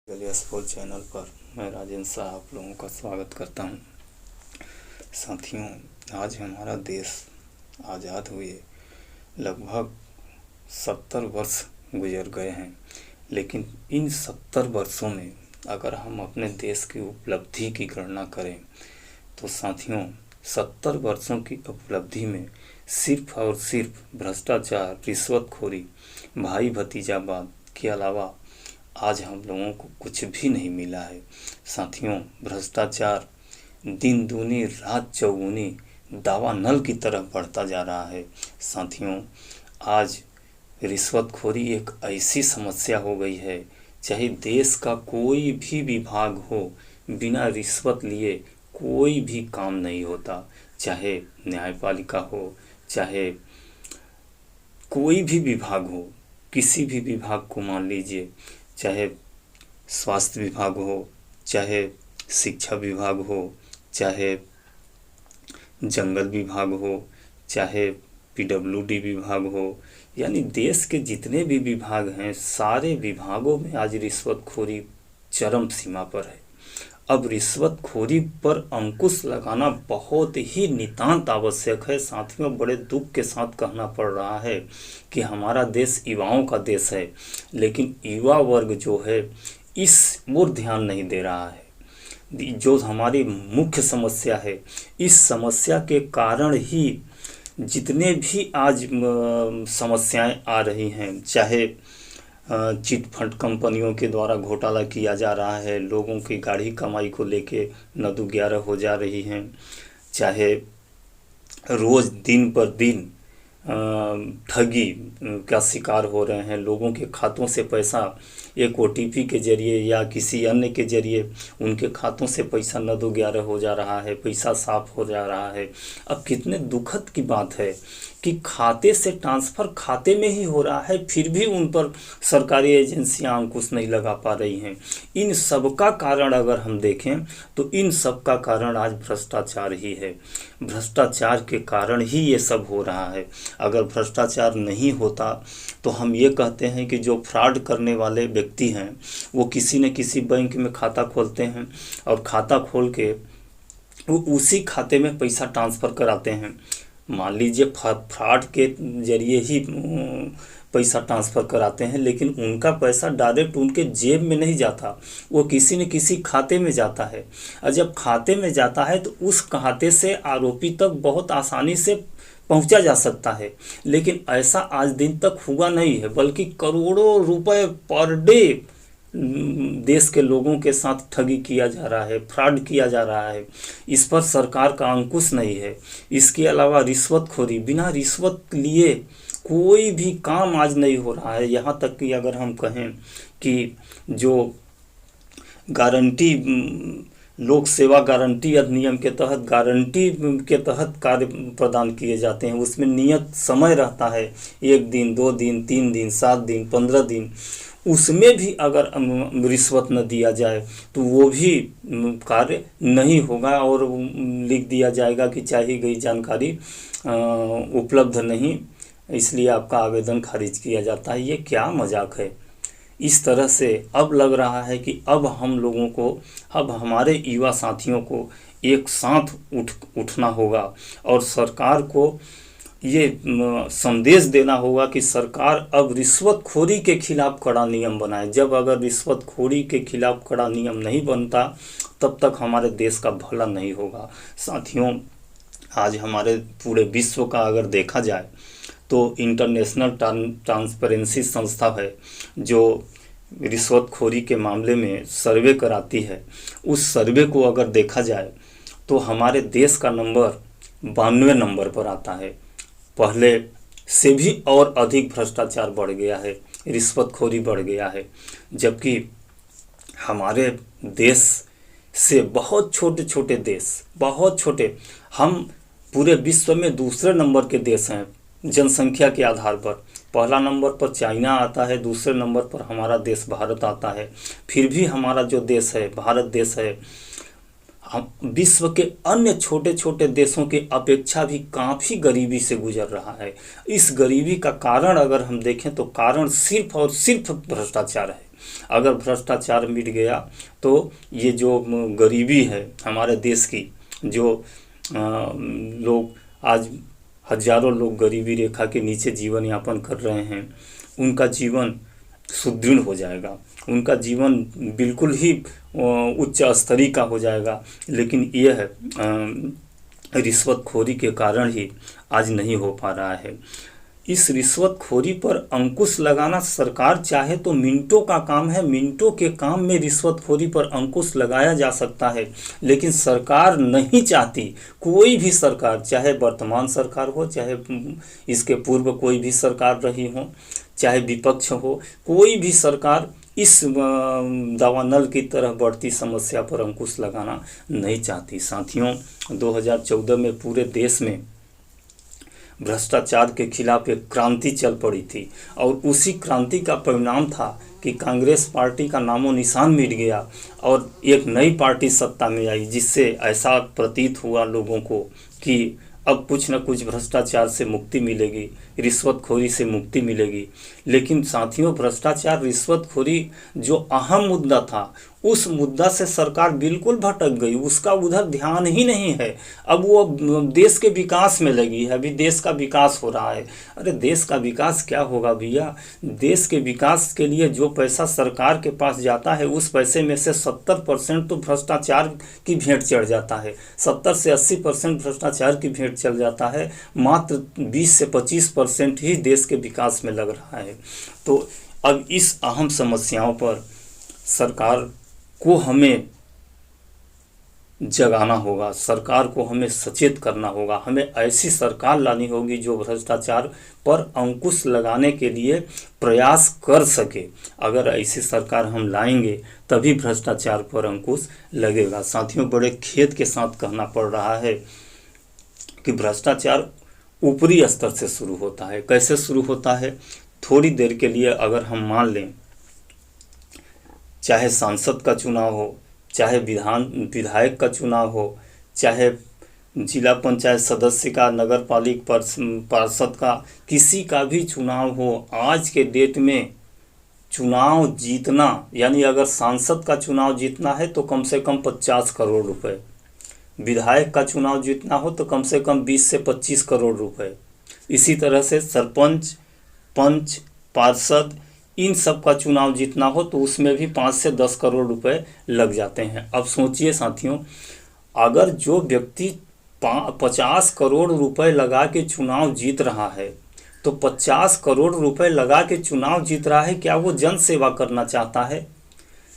गलियासपोल channel पर मैं राजेंद्र शाह आप लोगों का स्वागत करता हूं। साथियों, आज हमारा देश आज़ाद हुए लगभग 70 वर्ष गुजर गए हैं, लेकिन इन 70 वर्षों में अगर हम अपने देश की उपलब्धि की गणना करें तो साथियों 70 वर्षों की उपलब्धि में सिर्फ और सिर्फ भ्रष्टाचार, रिश्वतखोरी, भाई भतीजावाद के अलावा आज हम लोगों को कुछ भी नहीं मिला है। साथियों, भ्रष्टाचार दिन दूनी रात चौगुनी दावा नल की तरफ बढ़ता जा रहा है। साथियों, आज रिश्वतखोरी एक ऐसी समस्या हो गई है, चाहे देश का कोई भी विभाग हो, बिना रिश्वत लिए कोई भी काम नहीं होता। चाहे न्यायपालिका हो, चाहे कोई भी विभाग हो, किसी भी विभाग को मान लीजिए, चाहे स्वास्थ्य विभाग हो, चाहे शिक्षा विभाग हो, चाहे जंगल विभाग हो, चाहे पीडब्ल्यूडी विभाग हो, यानी देश के जितने भी विभाग हैं सारे विभागों में आज रिश्वतखोरी चरम सीमा पर है। अब रिश्वतखोरी पर अंकुश लगाना बहुत ही नितांत आवश्यक है। साथियों, बड़े दुख के साथ कहना पड़ रहा है कि हमारा देश युवाओं का देश है, लेकिन युवा वर्ग जो है इस ओर ध्यान नहीं दे रहा है। जो हमारी मुख्य समस्या है, इस समस्या के कारण ही जितने भी आज समस्याएं आ रही हैं, चाहे चिट फंड कंपनियों के द्वारा घोटाला किया जा रहा है, लोगों की गाढ़ी कमाई को लेके नदु 11 हो जा रही हैं, चाहे रोज़ दिन पर दिन ठगी का शिकार हो रहे हैं, लोगों के खातों से पैसा एक ओटीपी के जरिए या किसी अन्य के जरिए उनके खातों से पैसा नदु 11 हो जा रहा है, पैसा साफ हो जा रहा है। अब कितने दुखद की बात है कि खाते से ट्रांसफ़र खाते में ही हो रहा है, फिर भी उन पर सरकारी एजेंसियां अंकुश नहीं लगा पा रही हैं। इन सब का कारण अगर हम देखें तो इन सब का कारण आज भ्रष्टाचार ही है। भ्रष्टाचार के कारण ही ये सब हो रहा है। अगर भ्रष्टाचार नहीं होता तो हम ये कहते हैं कि जो फ्रॉड करने वाले व्यक्ति हैं वो किसी न किसी बैंक में खाता खोलते हैं और खाता खोल के वो उसी खाते में पैसा ट्रांसफ़र कराते हैं। मान लीजिए फ्रॉड के जरिए ही पैसा ट्रांसफ़र कराते हैं, लेकिन उनका पैसा डायरेक्ट उनके जेब में नहीं जाता, वो किसी न किसी खाते में जाता है। और जब खाते में जाता है तो उस खाते से आरोपी तक बहुत आसानी से पहुंचा जा सकता है, लेकिन ऐसा आज दिन तक हुआ नहीं है, बल्कि करोड़ों रुपए पर डे देश के लोगों के साथ ठगी किया जा रहा है, फ्रॉड किया जा रहा है। इस पर सरकार का अंकुश नहीं है। इसके अलावा रिश्वतखोरी, बिना रिश्वत लिए कोई भी काम आज नहीं हो रहा है। यहाँ तक कि अगर हम कहें कि जो गारंटी लोक सेवा गारंटी अधिनियम के तहत गारंटी के तहत कार्य प्रदान किए जाते हैं, उसमें नियत समय रहता है, 1 दिन, 2 दिन, 3 दिन, 7 दिन, 15 दिन, उसमें भी अगर रिश्वत न दिया जाए तो वो भी कार्य नहीं होगा और लिख दिया जाएगा कि चाही गई जानकारी उपलब्ध नहीं, इसलिए आपका आवेदन खारिज किया जाता है। ये क्या मजाक है। इस तरह से अब लग रहा है कि अब हम लोगों को, अब हमारे युवा साथियों को एक साथ उठना होगा और सरकार को ये संदेश देना होगा कि सरकार अब रिश्वतखोरी के खिलाफ कड़ा नियम बनाए। जब अगर रिश्वतखोरी के खिलाफ कड़ा नियम नहीं बनता तब तक हमारे देश का भला नहीं होगा। साथियों, आज हमारे पूरे विश्व का अगर देखा जाए तो इंटरनेशनल ट्रांसपेरेंसी संस्था है जो रिश्वतखोरी के मामले में सर्वे कराती है। उस सर्वे को अगर देखा जाए तो हमारे देश का नंबर 92 नंबर पर आता है। पहले से भी और अधिक भ्रष्टाचार बढ़ गया है, रिश्वतखोरी बढ़ गया है, जबकि हमारे देश से बहुत छोटे छोटे देश, बहुत छोटे, हम पूरे विश्व में दूसरे नंबर के देश हैं जनसंख्या के आधार पर। पहला नंबर पर चाइना आता है, दूसरे नंबर पर हमारा देश भारत आता है। फिर भी हमारा जो देश है, भारत देश है, हम विश्व के अन्य छोटे छोटे देशों के अपेक्षा भी काफ़ी गरीबी से गुजर रहा है। इस गरीबी का कारण अगर हम देखें तो कारण सिर्फ और सिर्फ भ्रष्टाचार है। अगर भ्रष्टाचार मिट गया तो ये जो गरीबी है हमारे देश की, जो लोग आज हजारों लोग गरीबी रेखा के नीचे जीवन यापन कर रहे हैं, उनका जीवन सुदृढ़ हो जाएगा, उनका जीवन बिल्कुल ही उच्च स्तरीय का हो जाएगा। लेकिन यह रिश्वतखोरी के कारण ही आज नहीं हो पा रहा है। इस रिश्वतखोरी पर अंकुश लगाना सरकार चाहे तो मिनटों का काम है, मिनटों के काम में रिश्वतखोरी पर अंकुश लगाया जा सकता है, लेकिन सरकार नहीं चाहती। कोई भी सरकार, चाहे वर्तमान सरकार हो, चाहे इसके पूर्व कोई भी सरकार रही हो, चाहे विपक्ष हो, कोई भी सरकार इस दावानल की तरह बढ़ती समस्या पर अंकुश लगाना नहीं चाहती। साथियों, 2014 में पूरे देश में भ्रष्टाचार के खिलाफ एक क्रांति चल पड़ी थी और उसी क्रांति का परिणाम था कि कांग्रेस पार्टी का नामो निशान मिट गया और एक नई पार्टी सत्ता में आई, जिससे ऐसा प्रतीत हुआ लोगों को कि अब कुछ न कुछ भ्रष्टाचार से मुक्ति मिलेगी, रिश्वतखोरी से मुक्ति मिलेगी। लेकिन साथियों, भ्रष्टाचार रिश्वतखोरी जो अहम मुद्दा था, उस मुद्दा से सरकार बिल्कुल भटक गई, उसका उधर ध्यान ही नहीं है। अब वो देश के विकास में लगी है, अभी देश का विकास हो रहा है। अरे देश का विकास क्या होगा भैया? देश के विकास के लिए जो पैसा सरकार के पास जाता है, उस पैसे में से 70% तो भ्रष्टाचार की भेंट चढ़ जाता है, 70 से 80% भ्रष्टाचार की भेंट चढ़ जाता है, मात्र 20 से 25% ही देश के विकास में लग रहा है। तो अब इस अहम समस्याओं पर सरकार को हमें जगाना होगा, सरकार को हमें सचेत करना होगा, हमें ऐसी सरकार लानी होगी जो भ्रष्टाचार पर अंकुश लगाने के लिए प्रयास कर सके। अगर ऐसी सरकार हम लाएंगे तभी भ्रष्टाचार पर अंकुश लगेगा। साथियों, बड़े खेद के साथ कहना पड़ रहा है कि भ्रष्टाचार ऊपरी स्तर से शुरू होता है। कैसे शुरू होता है? थोड़ी देर के लिए अगर हम मान लें, चाहे सांसद का चुनाव हो, चाहे विधायक का चुनाव हो, चाहे जिला पंचायत सदस्य का, नगर पालिका पार्षद का, किसी का भी चुनाव हो, आज के डेट में चुनाव जीतना, यानी अगर सांसद का चुनाव जीतना है तो कम से कम 50 करोड़ रुपए, विधायक का चुनाव जीतना हो तो कम से कम 20 से 25 करोड़ रुपए, इसी तरह से सरपंच, पंच, पार्षद, इन सब का चुनाव जीतना हो तो उसमें भी 5 से 10 करोड़ रुपए लग जाते हैं। अब सोचिए साथियों, अगर जो व्यक्ति 50 करोड़ रुपए लगा के चुनाव जीत रहा है, तो 50 करोड़ रुपए लगा के चुनाव जीत रहा है, क्या वो जन सेवा करना चाहता है?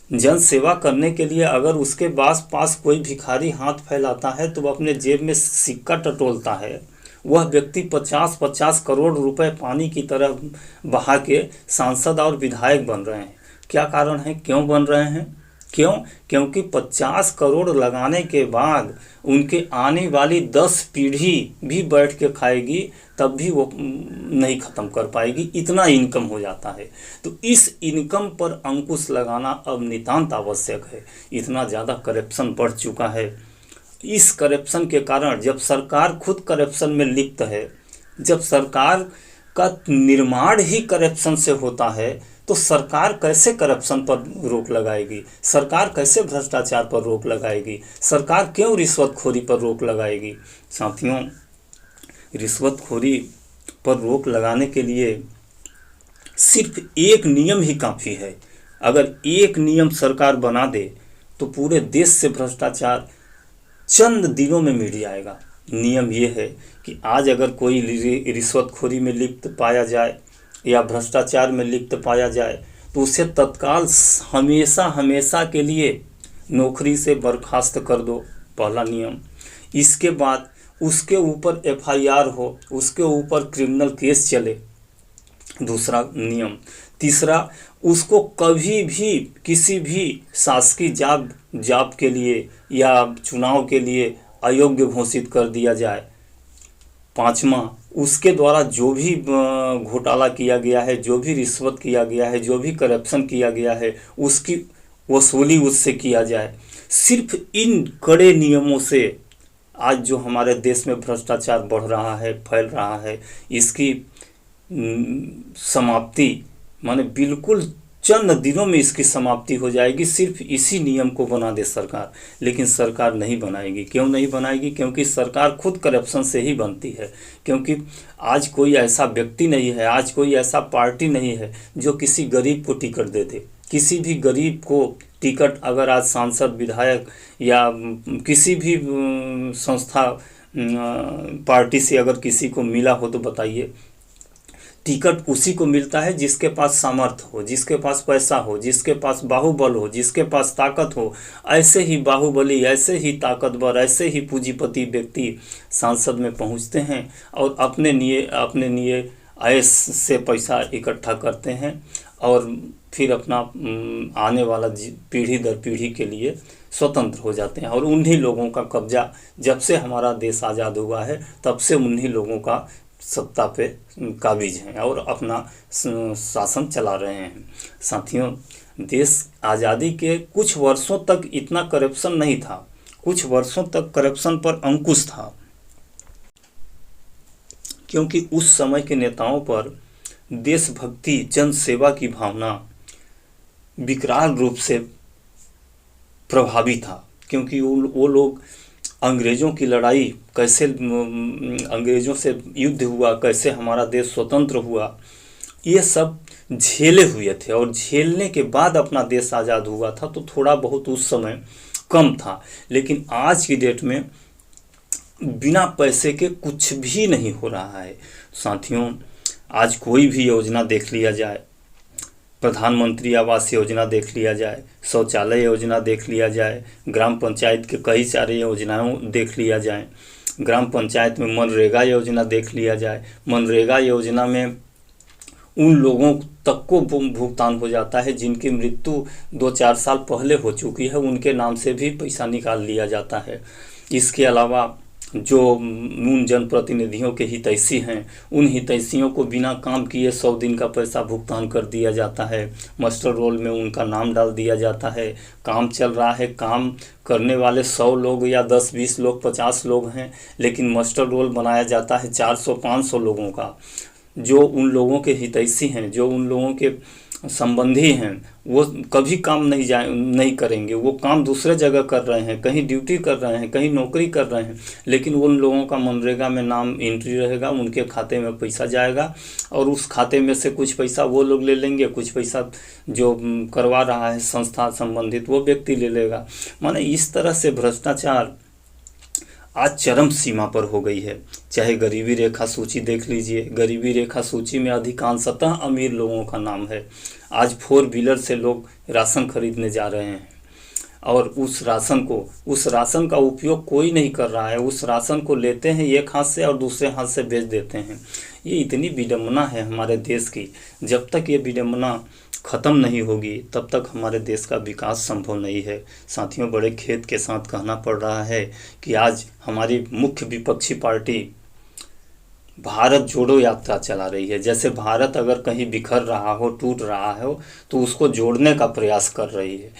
जन सेवा करने के लिए अगर उसके पास कोई भिखारी हाथ फैलाता है तो वो अपने जेब में सिक्का टटोलता है। वह व्यक्ति 50-50 करोड़ रुपए पानी की तरह बहा के सांसद और विधायक बन रहे हैं। क्या कारण है, क्यों बन रहे हैं? क्योंकि 50 करोड़ लगाने के बाद उनके आने वाली 10 पीढ़ी भी बैठ के खाएगी, तब भी वो नहीं ख़त्म कर पाएगी, इतना इनकम हो जाता है। तो इस इनकम पर अंकुश लगाना अब नितांत आवश्यक है। इतना ज़्यादा करप्शन बढ़ चुका है। इस करप्शन के कारण जब सरकार खुद करप्शन में लिप्त है, जब सरकार का निर्माण ही करप्शन से होता है, तो सरकार कैसे करप्शन पर रोक लगाएगी? सरकार कैसे भ्रष्टाचार पर रोक लगाएगी? सरकार क्यों रिश्वतखोरी पर रोक लगाएगी? साथियों, रिश्वतखोरी पर रोक लगाने के लिए सिर्फ एक नियम ही काफ़ी है। अगर एक नियम सरकार बना दे तो पूरे देश से भ्रष्टाचार चंद दिनों में मिट जाएगा। नियम ये है कि आज अगर कोई रिश्वतखोरी में लिप्त पाया जाए या भ्रष्टाचार में लिप्त पाया जाए तो उसे तत्काल हमेशा के लिए नौकरी से बर्खास्त कर दो, पहला नियम। इसके बाद उसके ऊपर FIR हो, उसके ऊपर क्रिमिनल केस चले, दूसरा नियम। तीसरा, उसको कभी भी किसी भी शासकीय जॉब के लिए या चुनाव के लिए अयोग्य घोषित कर दिया जाए। पांचवा, उसके द्वारा जो भी घोटाला किया गया है, जो भी रिश्वत किया गया है, जो भी करप्शन किया गया है, उसकी वसूली उससे किया जाए। सिर्फ इन कड़े नियमों से आज जो हमारे देश में भ्रष्टाचार बढ़ रहा है, फैल रहा है, इसकी समाप्ति माने बिल्कुल चंद दिनों में इसकी समाप्ति हो जाएगी, सिर्फ इसी नियम को बना दे सरकार। लेकिन सरकार नहीं बनाएगी। क्यों नहीं बनाएगी? क्योंकि सरकार खुद करप्शन से ही बनती है। क्योंकि आज कोई ऐसा व्यक्ति नहीं है, आज कोई ऐसा पार्टी नहीं है जो किसी गरीब को टिकट दे दे। किसी भी गरीब को टिकट अगर आज सांसद, विधायक या किसी भी संस्था, पार्टी से अगर किसी को मिला हो तो बताइए। टिकट उसी को मिलता है जिसके पास सामर्थ्य हो, जिसके पास पैसा हो, जिसके पास बाहुबल हो, जिसके पास ताकत हो। ऐसे ही बाहुबली, ऐसे ही ताकतवर, ऐसे ही पूंजीपति व्यक्ति सांसद में पहुंचते हैं और अपने लिए ऐश से पैसा इकट्ठा करते हैं और फिर अपना आने वाला पीढ़ी दर पीढ़ी के लिए स्वतंत्र हो जाते हैं। और उन्हीं लोगों का कब्जा, जब से हमारा देश आज़ाद हुआ है तब से उन्हीं लोगों का सत्ता पे काबिज हैं और अपना शासन चला रहे हैं। साथियों, देश आज़ादी के कुछ वर्षों तक इतना करप्शन नहीं था, कुछ वर्षों तक करप्शन पर अंकुश था, क्योंकि उस समय के नेताओं पर देशभक्ति, जन सेवा की भावना विकराल रूप से प्रभावी था। क्योंकि वो लोग अंग्रेज़ों की लड़ाई कैसे, अंग्रेज़ों से युद्ध हुआ, कैसे हमारा देश स्वतंत्र हुआ, ये सब झेले हुए थे। और झेलने के बाद अपना देश आज़ाद हुआ था, तो थोड़ा बहुत उस समय कम था। लेकिन आज की डेट में बिना पैसे के कुछ भी नहीं हो रहा है। साथियों, आज कोई भी योजना देख लिया जाए, प्रधानमंत्री आवास योजना देख लिया जाए, शौचालय योजना देख लिया जाए, ग्राम पंचायत के कई सारे योजनाओं देख लिया जाए, ग्राम पंचायत में मनरेगा योजना देख लिया जाए। मनरेगा योजना में उन लोगों तक को भुगतान हो जाता है जिनकी मृत्यु 2-4 साल पहले हो चुकी है, उनके नाम से भी पैसा निकाल लिया जाता है। इसके अलावा जो उन जनप्रतिनिधियों के हितैषी हैं, उन हितैषियों को बिना काम किए 100 दिन का पैसा भुगतान कर दिया जाता है। मास्टर रोल में उनका नाम डाल दिया जाता है। काम चल रहा है, काम करने वाले 100 लोग या 10-20 लोग, 50 लोग हैं, लेकिन मास्टर रोल बनाया जाता है 400-500 लोगों का। जो उन लोगों के हितैषी हैं, जो उन लोगों के संबंधी हैं, वो कभी काम नहीं करेंगे। वो काम दूसरे जगह कर रहे हैं, कहीं ड्यूटी कर रहे हैं, कहीं नौकरी कर रहे हैं, लेकिन उन लोगों का मनरेगा में नाम एंट्री रहेगा, उनके खाते में पैसा जाएगा और उस खाते में से कुछ पैसा वो लोग ले लेंगे, कुछ पैसा जो करवा रहा है संस्था संबंधित वो व्यक्ति ले लेगा। माने इस तरह से भ्रष्टाचार आज चरम सीमा पर हो गई है। चाहे गरीबी रेखा सूची देख लीजिए, गरीबी रेखा सूची में अधिकांशतः अमीर लोगों का नाम है। आज 4 व्हीलर से लोग राशन खरीदने जा रहे हैं और उस राशन का उपयोग कोई नहीं कर रहा है। उस राशन को लेते हैं एक हाथ से और दूसरे हाथ से बेच देते हैं। ये इतनी विडंबना है हमारे देश की। जब तक ये विडंबना ख़त्म नहीं होगी तब तक हमारे देश का विकास संभव नहीं है। साथियों, बड़े खेद के साथ कहना पड़ रहा है कि आज हमारी मुख्य विपक्षी पार्टी भारत जोड़ो यात्रा चला रही है। जैसे भारत अगर कहीं बिखर रहा हो, टूट रहा हो, तो उसको जोड़ने का प्रयास कर रही है।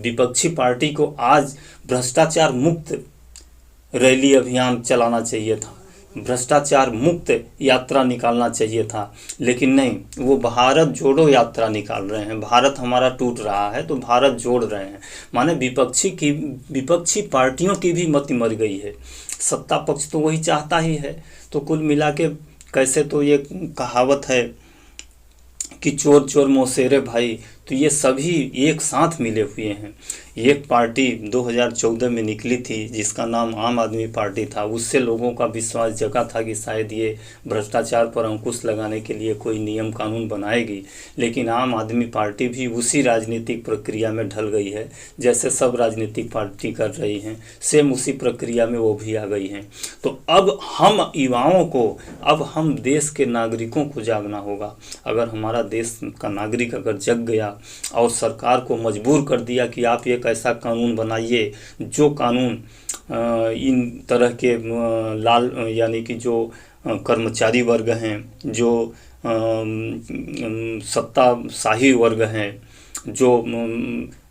विपक्षी पार्टी को आज भ्रष्टाचार मुक्त रैली अभियान चलाना चाहिए था, भ्रष्टाचार मुक्त यात्रा निकालना चाहिए था, लेकिन नहीं, वो भारत जोड़ो यात्रा निकाल रहे हैं। भारत हमारा टूट रहा है तो भारत जोड़ रहे हैं। माने विपक्षी पार्टियों की भी मति मर गई है। सत्ता पक्ष तो वही चाहता ही है। तो कुल मिला के कैसे, तो ये कहावत है कि चोर चोर मौसेरे भाई, तो ये सभी एक साथ मिले हुए हैं। एक पार्टी 2014 में निकली थी जिसका नाम आम आदमी पार्टी था। उससे लोगों का विश्वास जगा था कि शायद ये भ्रष्टाचार पर अंकुश लगाने के लिए कोई नियम कानून बनाएगी, लेकिन आम आदमी पार्टी भी उसी राजनीतिक प्रक्रिया में ढल गई है जैसे सब राजनीतिक पार्टी कर रही हैं। सेम उसी प्रक्रिया में वो भी आ गई हैं। तो अब हम युवाओं को, अब हम देश के नागरिकों को जागना होगा। अगर हमारा देश का नागरिक अगर जग गया और सरकार को मजबूर कर दिया कि आप एक ऐसा कानून बनाइए जो कानून इन तरह के लाल यानी कि जो कर्मचारी वर्ग हैं, जो सत्ताशाही वर्ग हैं, जो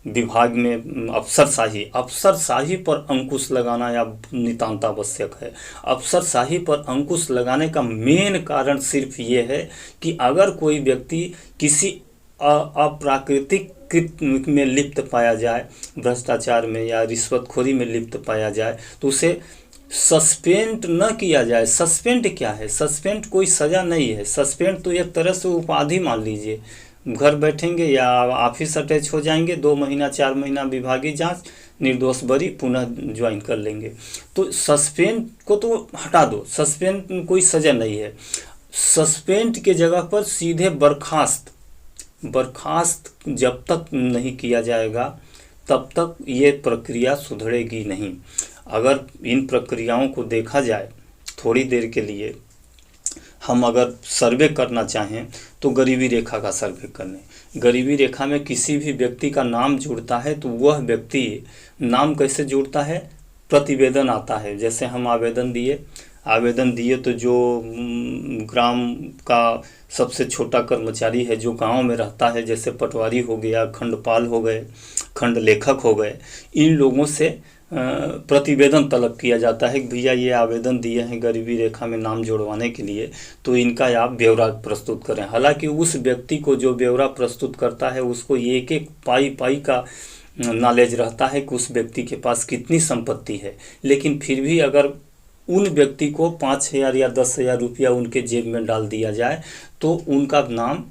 विभाग में अफसरशाही पर अंकुश लगाना या नितांत आवश्यक है। अफसरशाही पर अंकुश लगाने का मेन कारण सिर्फ ये है कि अगर कोई व्यक्ति किसी अप्राकृतिक कृत्य में लिप्त पाया जाए, भ्रष्टाचार में या रिश्वतखोरी में लिप्त पाया जाए, तो उसे सस्पेंड न किया जाए। सस्पेंड क्या है? सस्पेंड कोई सज़ा नहीं है। सस्पेंड तो एक तरह से उपाधि मान लीजिए, घर बैठेंगे या ऑफिस अटैच हो जाएंगे, 2 महीना 4 महीना विभागीय जांच, निर्दोष बरी, पुनः ज्वाइन कर लेंगे। तो सस्पेंड को तो हटा दो, सस्पेंड कोई सज़ा नहीं है। सस्पेंड के जगह पर सीधे बर्खास्त जब तक नहीं किया जाएगा तब तक ये प्रक्रिया सुधरेगी नहीं। अगर इन प्रक्रियाओं को देखा जाए थोड़ी देर के लिए, हम अगर सर्वे करना चाहें तो गरीबी रेखा का सर्वे करने, गरीबी रेखा में किसी भी व्यक्ति का नाम जुड़ता है तो वह व्यक्ति, नाम कैसे जुड़ता है? प्रतिवेदन आता है। जैसे हम आवेदन दिए तो जो ग्राम का सबसे छोटा कर्मचारी है जो गांव में रहता है, जैसे पटवारी हो गया, खंडपाल हो गए, खंड लेखक हो गए, इन लोगों से प्रतिवेदन तलब किया जाता है कि भैया ये आवेदन दिए हैं गरीबी रेखा में नाम जोड़वाने के लिए, तो इनका आप ब्यौरा प्रस्तुत करें। हालांकि उस व्यक्ति को जो ब्यौरा प्रस्तुत करता है उसको एक एक पाई का नॉलेज रहता है कि उस व्यक्ति के पास कितनी संपत्ति है, लेकिन फिर भी अगर उन व्यक्ति को 5,000 या 10,000 रुपया उनके जेब में डाल दिया जाए तो उनका नाम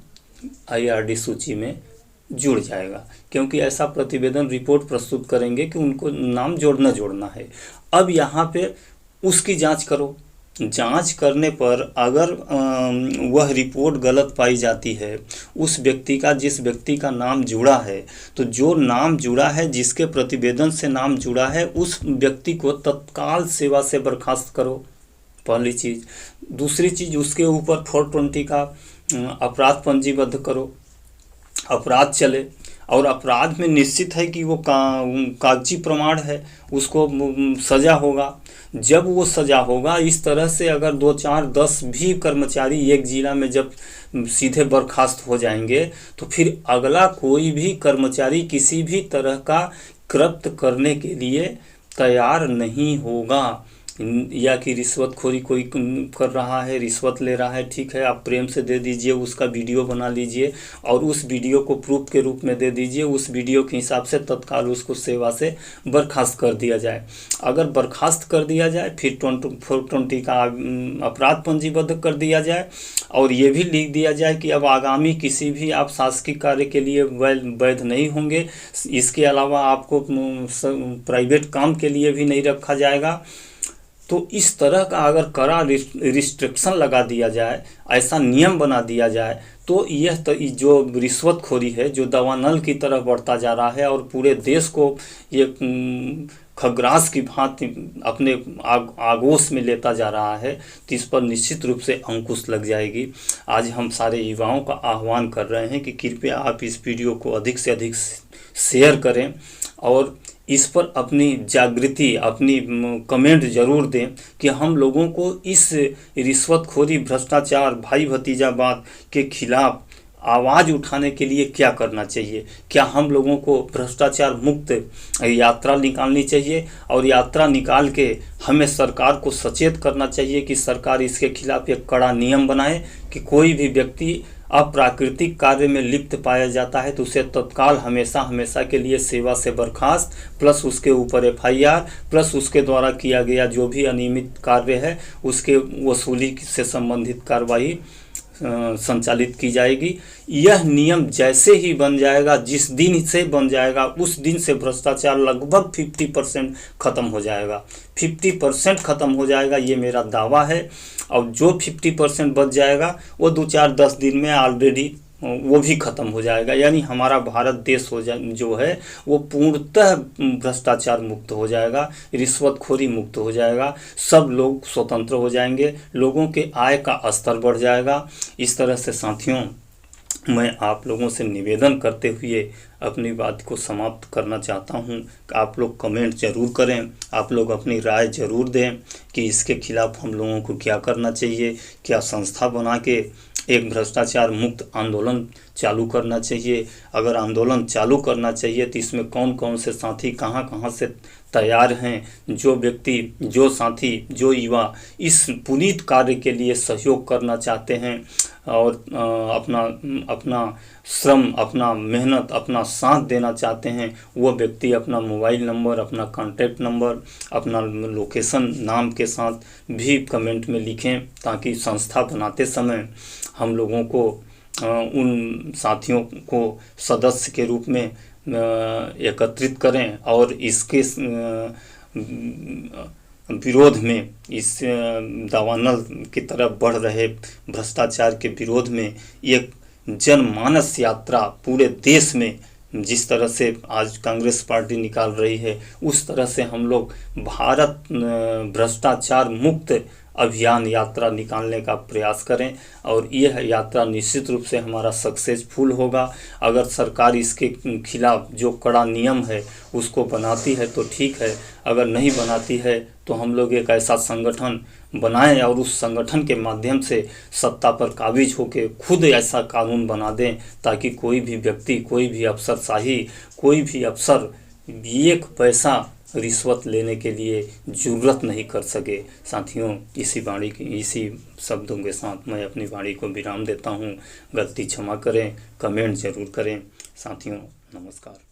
IRD सूची में जुड़ जाएगा, क्योंकि ऐसा प्रतिवेदन रिपोर्ट प्रस्तुत करेंगे कि उनको नाम जोड़ना है। अब यहाँ पे उसकी जांच करो। जांच करने पर अगर वह रिपोर्ट गलत पाई जाती है उस व्यक्ति का, जिस व्यक्ति का नाम जुड़ा है, तो जो नाम जुड़ा है, जिसके प्रतिवेदन से नाम जुड़ा है, उस व्यक्ति को तत्काल सेवा से बर्खास्त करो, पहली चीज़। दूसरी चीज़, उसके ऊपर 420 का अपराध पंजीबद्ध करो, अपराध चले। और अपराध में निश्चित है कि वो कागजी प्रमाण है, उसको सज़ा होगा। जब वो सज़ा होगा, इस तरह से अगर 2, 4, 10 भी कर्मचारी एक जिला में जब सीधे बर्खास्त हो जाएंगे तो फिर अगला कोई भी कर्मचारी किसी भी तरह का कृत्य करने के लिए तैयार नहीं होगा। या कि रिश्वतखोरी कोई कर रहा है, रिश्वत ले रहा है, ठीक है, आप प्रेम से दे दीजिए, उसका वीडियो बना लीजिए और उस वीडियो को प्रूफ के रूप में दे दीजिए। उस वीडियो के हिसाब से तत्काल उसको सेवा से बर्खास्त कर दिया जाए। अगर बर्खास्त कर दिया जाए, फिर 420 का अपराध पंजीबद्ध कर दिया जाए और ये भी लिख दिया जाए कि अब आगामी किसी भी आप शासकीय कार्य के लिए वैध नहीं होंगे। इसके अलावा आपको प्राइवेट काम के लिए भी नहीं रखा जाएगा। तो इस तरह का अगर कड़ा रिस्ट्रिक्शन लगा दिया जाए, ऐसा नियम बना दिया जाए, तो यह तो जो रिश्वतखोरी है, जो दावानल की तरह बढ़ता जा रहा है और पूरे देश को ये खग्रास की भांति अपने आगोश में लेता जा रहा है, तो इस पर निश्चित रूप से अंकुश लग जाएगी। आज हम सारे युवाओं का आह्वान कर रहे हैं कि कृपया आप इस वीडियो को अधिक से अधिक शेयर करें और इस पर अपनी जागृति, अपनी कमेंट जरूर दें कि हम लोगों को इस रिश्वतखोरी, भ्रष्टाचार, भाई भतीजावाद के खिलाफ आवाज़ उठाने के लिए क्या करना चाहिए। क्या हम लोगों को भ्रष्टाचार मुक्त यात्रा निकालनी चाहिए और यात्रा निकाल के हमें सरकार को सचेत करना चाहिए कि सरकार इसके खिलाफ एक कड़ा नियम बनाए कि कोई भी व्यक्ति अप्राकृतिक कार्य में लिप्त पाया जाता है तो उसे तत्काल हमेशा के लिए सेवा से बर्खास्त, प्लस उसके ऊपर FIR, प्लस उसके द्वारा किया गया जो भी अनियमित कार्य है उसके वसूली से संबंधित कार्रवाई संचालित की जाएगी। यह नियम जैसे ही बन जाएगा, जिस दिन से बन जाएगा, उस दिन से भ्रष्टाचार लगभग 50% खत्म हो जाएगा। 50% खत्म हो जाएगा, ये मेरा दावा है। और जो 50% बच जाएगा वो 2, 4, 10 दिन में ऑलरेडी वो भी खत्म हो जाएगा। यानी हमारा भारत देश जो है वो पूर्णतः भ्रष्टाचार मुक्त हो जाएगा, रिश्वतखोरी मुक्त हो जाएगा, सब लोग स्वतंत्र हो जाएंगे, लोगों के आय का स्तर बढ़ जाएगा। इस तरह से साथियों, मैं आप लोगों से निवेदन करते हुए अपनी बात को समाप्त करना चाहता हूं कि आप लोग कमेंट जरूर करें, आप लोग अपनी राय जरूर दें कि इसके खिलाफ हम लोगों को क्या करना चाहिए। क्या संस्था बना के एक भ्रष्टाचार मुक्त आंदोलन चालू करना चाहिए? अगर आंदोलन चालू करना चाहिए तो इसमें कौन कौन से साथी कहां से तैयार हैं? जो व्यक्ति, जो साथी, जो युवा इस पुनीत कार्य के लिए सहयोग करना चाहते हैं, और अपना श्रम, अपना मेहनत, अपना साथ देना चाहते हैं, वह व्यक्ति अपना मोबाइल नंबर, अपना कॉन्टैक्ट नंबर, अपना लोकेशन नाम के साथ भी कमेंट में लिखें, ताकि संस्था बनाते समय हम लोगों को उन साथियों को सदस्य के रूप में एकत्रित करें और इसके विरोध में, इस दावानल की तरफ बढ़ रहे भ्रष्टाचार के विरोध में एक जनमानस यात्रा पूरे देश में जिस तरह से आज कांग्रेस पार्टी निकाल रही है, उस तरह से हम लोग भारत भ्रष्टाचार मुक्त अभियान यात्रा निकालने का प्रयास करें। और यह यात्रा निश्चित रूप से हमारा सक्सेसफुल होगा। अगर सरकार इसके खिलाफ जो कड़ा नियम है उसको बनाती है तो ठीक है, अगर नहीं बनाती है तो हम लोग एक ऐसा संगठन बनाएं और उस संगठन के माध्यम से सत्ता पर काबिज होकर खुद ऐसा कानून बना दें, ताकि कोई भी व्यक्ति, कोई भी अफसरशाही, कोई भी अफसर एक पैसा रिश्वत लेने के लिए ज़रूरत नहीं कर सके। साथियों, इसी शब्दों के साथ मैं अपनी वाणी को विराम देता हूँ। गलती क्षमा करें, कमेंट ज़रूर करें। साथियों, नमस्कार।